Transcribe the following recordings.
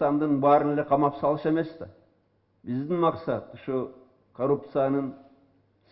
Кыргызстандын баарын эле камап салыш эмес да. Биздин максат ушу коррупциянын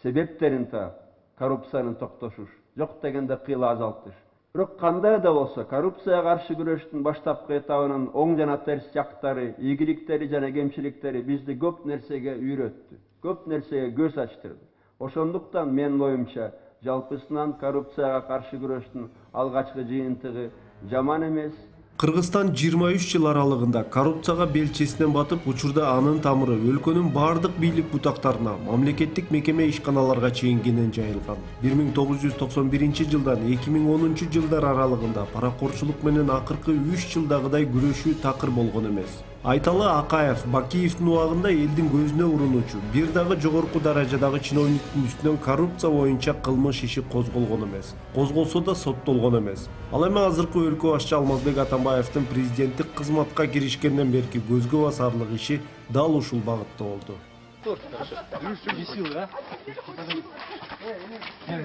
себептерин таап, коррупцияны токтотуш, жок дегенде кыйла азалтыш. Бирок кандай да болсо коррупцияга каршы күрөштүн баштапкы этабынын оң жана терс жактары, ийгиликтери жана кемчиликтери бизди көп нерсеге үйрөттү, көп нерсеге көз ачтырды. Ошондуктан менин оюмча жалпысынан коррупцияга каршы күрөштүн алгачкы жыйынтыгы жаман эмес. Кыргызстан 23 жыл аралыгында коррупцияга белчесинен батып, учурда анын тамыры өлкөнүн бардык бийлик бутактарына, мамлекеттик мекеме ишканаларга чейин кенен жайылган. 1991 жылдан 2010 жылдар аралыгында паракорчулук менен акыркы 3 жылдагыдай күрөшүү такыр болгон эмес. Айталы Акаев Бакиевдин убагында элдин көзүнө урунуучу бир дагы жогорку даражадагы чиновниктин үстүнөн коррупция боюнча кылмыш иши козголгон эмес. Козголсо да соттолгон эмес. Ал эми азыркы өлкө башчы Алмазбек Атамбаевдин президенттик кызматка киришкенден берки көзгө басарлык иши дал ушул багытта болду.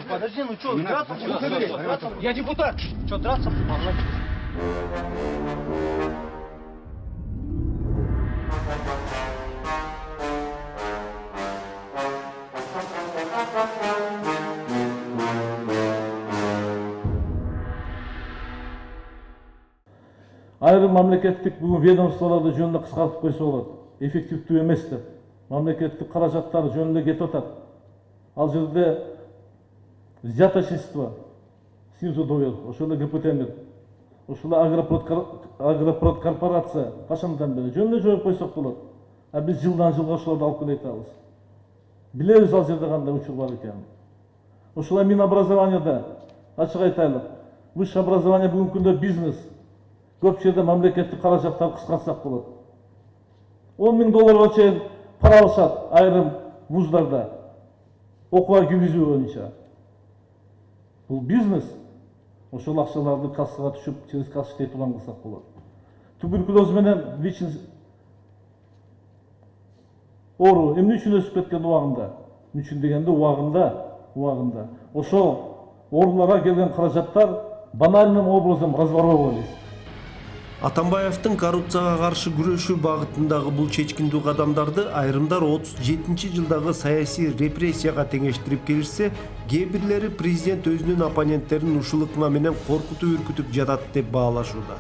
Подожди, ну что, драться? Я депутат. Что, драться? Айрым мамлекеттик бүгүн ведомстволорду жөнүндө кыскартып койсо болот. Эффективдүү эмес деп. Мамлекеттик каражаттар жөнүндө кетип атат. Ал жерде взяточество, снизу доверх, ошол эле ГПТ, ошол агропрод корпорация качандан бери жөнүндө жооп койсок болот. А биз жылдан жылга ошолорду алып келе атабыз. Билебиз ал жерде кандай учур бар экенин. Ошолай Минобразованияда ачык айтайлык. Высшее образование бүгүнкү күндө бизнес. Көп жерде мамлекеттик каражаттарды кыскартсак болот. 10 000 долларга чейин пара алышат айрым вуздарда окууга киргизүү боюнча. Бул бизнес. Ошол акчаларды кассага түшүп, через касса иштей турган кылсак болот. Туберкулез менен ВИЧ оору эмне үчүн өсүп кеткен убагында? Эмне үчүн дегенде убагында. Ошол ооруларга келген каражаттар банальным образом разворовывались. Атамбаевдин коррупцияга каршы күрөшүү багытындагы бул чечкиндүү кадамдарды айрымдар 37 жылдагы саясий репрессияга теңештирип келишсе, кээ бирлери президент өзүнүн оппоненттерин ушул ыкма менен коркутуп үркүтүп жатат деп баалашууда.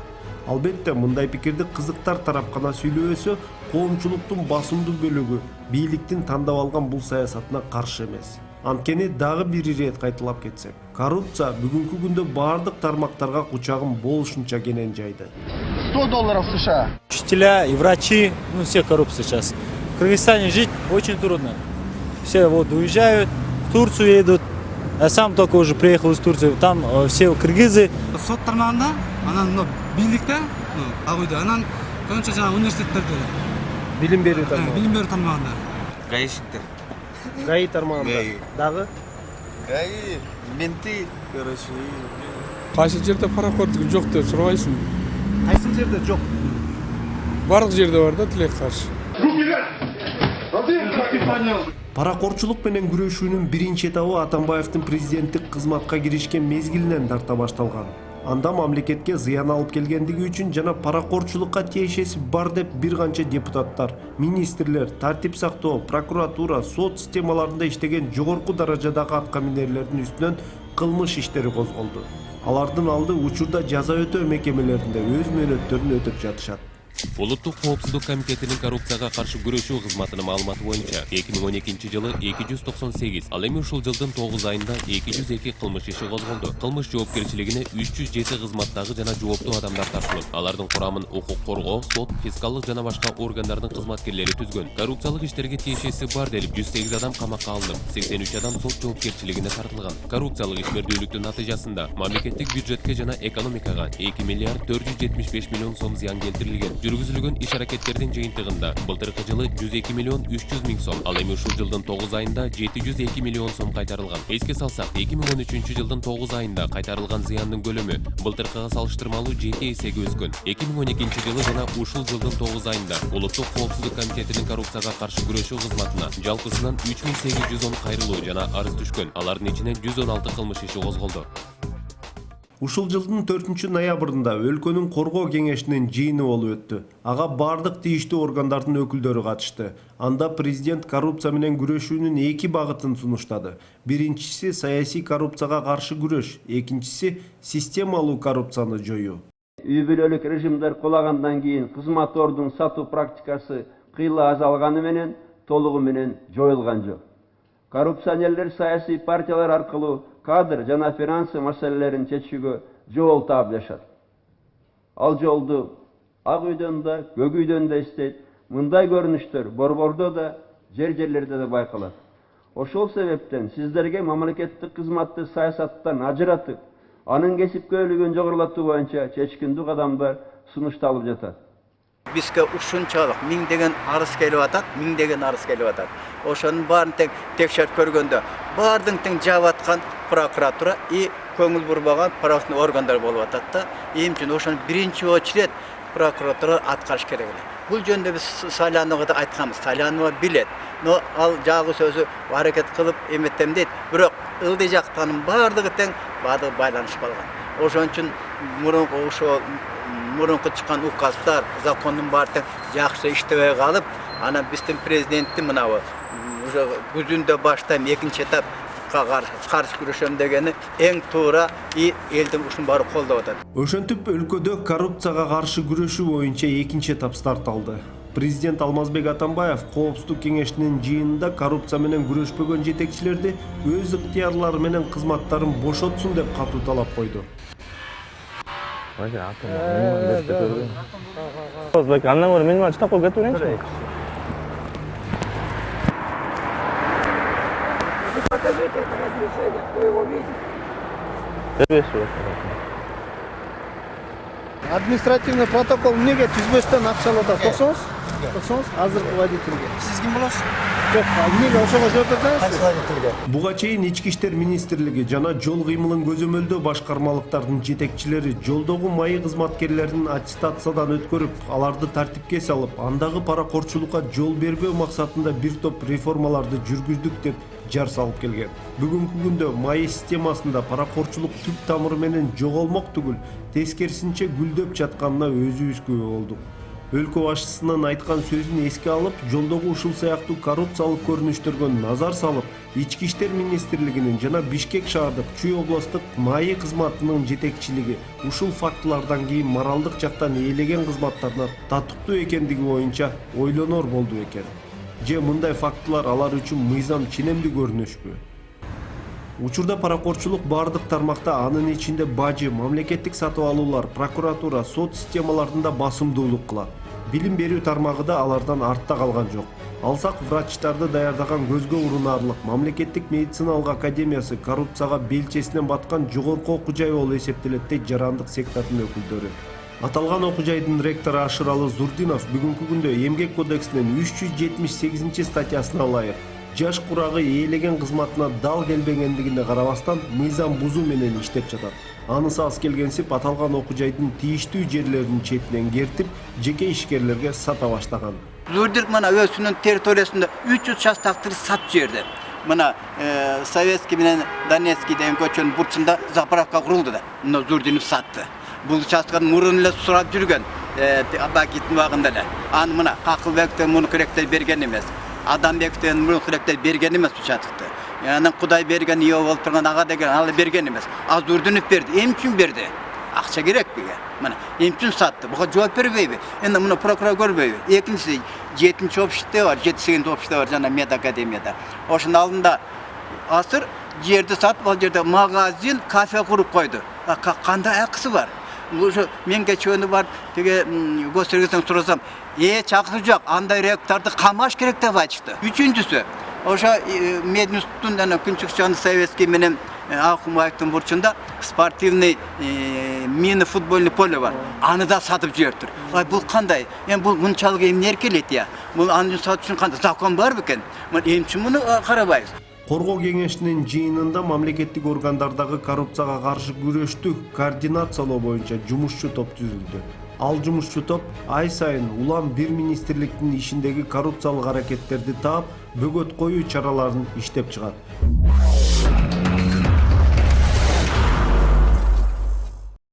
Албетте, мындай пикирди кызыктар тарапкана сүйлөбөсө, коомчулуктун басымдуу бөлүгү бийликтин тандап алган бул саясатына каршы эмес. Анткени дагы бир ирет кайталап кетсек, коррупция бүгүнкү күндө бардык тармактарга кучагын болушунча кенен жайды. $100 США. Учителя и врачи, ну все коррупция сейчас. В Кыргызстане жить очень трудно. Все вот уезжают, в Турцию едут. Я сам только уже приехал из Турции, там все кыргызы. Сот тармагында, анан бийликте, агуйда, анан көбүнчө жана университеттерде. Билим берүү тармагында. Билим берүү тармагында. Гаишниктер. ГАИ тармагында. Дагы? ГАИ, менты, короче. Кайсы жерде паракордук жок деп сурабайсың? Кайсы жерде жок? Барлык жерде бар да, тилек каршы. Паракорчулук менен күрөшүүнүн биринчи этабы Атамбаевдин президенттик кызматка киришкен мезгилинен тарта башталган. Анда мамлекетке зыян алып келгендиги үчүн жана паракорчулукка тиешеси бар деп бир канча депутаттар, министрлер, тартип сактоо, прокуратура, сот системаларында иштеген жогорку даражадагы аткаминерлердин үстүнөн кылмыш иштери козголду. Алардын алды учурда жаза өтөө мекемелеринде өз мөөнөттөрүн өтөп жатышат. Улуттук коопсуздук комитетинин коррупцияга каршы күрөшүү кызматынын маалыматы боюнча 2012 жылы 298, ал эми ушул жылдын 9 айында 202 кылмыш иши козголду. Кылмыш жоопкерчилигине 307 кызматтагы жана жооптуу адамдар тартылып, алардын курамын укук коргоо, сот, фискалдык жана башка органдардын кызматкерлери түзгөн. Коррупциялык иштерге тиешеси бар делип 108 адам камакка алынып, 83 адам сот жоопкерчилигине тартылган. Коррупциялык ишмердүүлүктүн натыйжасында мамлекеттик бюджетке жана экономикага 2 миллиард 475 миллион сом зыян келтирилген. Жүргүзүлгөн иш-аракеттердин жыйынтыгында былтыркы жылы 102 миллион 300 миң сом, ал эми ушул жылдын 9 айында 702 миллион сом кайтарылган. Эске салсак, 2013 жылдын 9 айында кайтарылган зыяндын көлөмү былтыркыга салыштырмалуу 7 эсеге өскөн. 2012 жылы жана ушул жылдын 9 айында Улуттук коопсуздук комитетинин коррупцияга каршы күрөшүү кызматына жалпысынан 3810 кайрылуу жана арыз түшкөн. Алардын ичинен 116 кылмыш иши козголду. Ушул жылдын 4-ноябрында өлкөнүн коргоо кеңешинин жыйыны болуп өттү. Ага бардык тийиштүү органдардын өкүлдөрү катышты. Анда президент коррупция менен күрөшүүнүн 2 багытын сунуштады. Биринчиси саясий коррупцияга каршы күрөш, экинчиси системалуу коррупцияны жоюу. Үй бүлөлүк режимдер кулагандан кийин кызмат ордун сатуу практикасы кыйла азалганы менен толугу менен жоюлган жок. Коррупционерлер саясий партиялар аркылуу кадр жана финансы маселелерин чечүүгө жол таап жашат. Ал жолду Ак үйдөн да, Көк үйдөн да иштейт. Мындай көрүнүштөр борбордо да, жерлерде да байкалат. Ошол себептен сиздерге мамлекеттик кызматты саясаттан ажыратып, анын кесипкөйлүгүн жогорулатуу боюнча чечкиндүү кадамдар сунушталып жатат. Бизге ушунчалык миңдеген арыз келип атат, Ошонун баарын текшерип көргөндө, баардын тең жаап аткан прокуратура и көңүл бурбаган правоохранительный органдар болуп атат да. Эми үчүн ошону биринчи очередь прокуратура аткарыш керек эле. Бул жөнүндө биз Салянова да айтканбыз. Салянова билет. Но ал жагы сөзү аракет кылып эметем дейт. Бирок ылдый жактанын баардыгы тең байланышып калган. Ошон үчүн мурунку чыккан указдар, закондун баары тең жакшы иштебей калып, анан биздин президенттин мынабы уже күзүндө баштайм экинчи этапка каршы күрөшөм дегени эң туура и элдин ушун баары колдоп атат. Ошентип өлкөдө коррупцияга каршы күрөшүү боюнча экинчи этап старт алды. Президент Алмазбек Атамбаев Коопсуздук кеңешинин жыйынында коррупция менен күрөшпөгөн жетекчилерди өз ыктыярлары менен кызматтарын бошотсун деп катуу талап койду. Андан көрө мен чытап коюп кетип берейинчи. Административный протокол эмнеге түзбөстөн акча алып атат? Токсоңуз? Азыркы водительге. Сиз ким болосуз? Жок, эмнеге ошого жооп берсеңиз? Водительге. Буга чейин Ички иштер министрлиги жана жол кыймылын көзөмөлдөө башкармалыктардын жетекчилери жолдогу майы кызматкерлерин аттестациядан өткөрүп, аларды тартипке салып, андагы паракорчулукка жол бербөө максатында бир топ реформаларды жүргүздүк деп жар салып келген. Бүгүнкү күндө майы системасында паракорчулук түп тамыры менен жоголмок түгүл, тескерисинче гүлдөп жатканына өзүбүз күбө болдук. Өлкө башчысынын айткан сөзүн эске алып, жолдогу ушул сыяктуу коррупциялык көрүнүштөргө назар салып, Ички иштер министрлигинин жана Бишкек шаардык Чүй областтык майы кызматынын жетекчилиги ушул фактылардан кийин моралдык жактан ээлеген кызматтарына татыктуу экендиги боюнча ойлонор болду экен. Же мындай фактылар алар үчүн мыйзам ченемдүү көрүнүшпү? Учурда паракорчулук бардык тармакта, анын ичинде бажы, мамлекеттик сатып алуулар, прокуратура, сот системаларында басымдуулук кылат. Билим берүү тармагы да алардан артта калган жок. Алсак врачтарды даярдаган көзгө урунарлык Мамлекеттик медициналык академиясы коррупцияга белчесинен баткан жогорку окуу жай болуп эсептелет дейт жарандык сектордун өкүлдөрү. Аталган окуу жайдын ректору Ашыралы Зурдинов бүгүнкү күндө Эмгек кодексинин 378 статьясына ылайык жаш курагы ээлеген кызматына дал келбегендигине карабастан мыйзам бузуу менен иштеп жатат. Анысы аз келгенсип аталган окуу жайдын тийиштүү жерлеринин четинен кертип, жеке ишкерлерге сата баштаган. Зурдинов мына өзүнүн территориясында 300 участоктор сатып жиберди. Мына Советский менен Донецкий деген көчөнүн бурчунда заправка курулду да. Мына Зурдинов сатты. Бул участканы мурун эле сурап жүргөн Абакиттин убагында эле. Аны мына Какылбектен муну керектер берген эмес. Адамбектен муну керектер берген эмес участокты. Анан Кудай берген ие болуп турган ага деген алы берген эмес. А Зурдинов берди. Эмне үчүн берди? Акча керек биге. Мына эмне үчүн сатты? Буга жооп бербейби? Эми муну прокурор көрбөйбү? Экинчиси 7-чи обществода бар, 7-8 обществода бар жана медакадемияда. Ошонун алдында асыр жерди сатып, ал жерде магазин, кафе куруп койду. Кандай акысы бар? Ошо мен кечөөнү бар, тиге госрегистен сурасам, чакыруу жок, андай ректорду камаш керек деп айтышты. Үчүнчүсү, ошо Мединституттун жана Күнчүкчан Советский менен Акумаевдин бурчунда спортивный мини-футбольный поле бар. Аны да сатып жиберди. Бул кандай? Эми бул мынчалык эмне эркелейт я? Бул аны сатуу үчүн кандай закон барбы экен? Эмне үчүн муну карабайбыз? Коргоо кеңешинин жыйынында мамлекеттик органдардагы коррупцияга каршы күрөштү координациялоо боюнча жумушчу топ түзүлдү. Ал жумушчу топ ай сайын улам бир министрликтин ишиндеги коррупциялык аракеттерди таап, бөгөт коюу чараларын иштеп чыгат.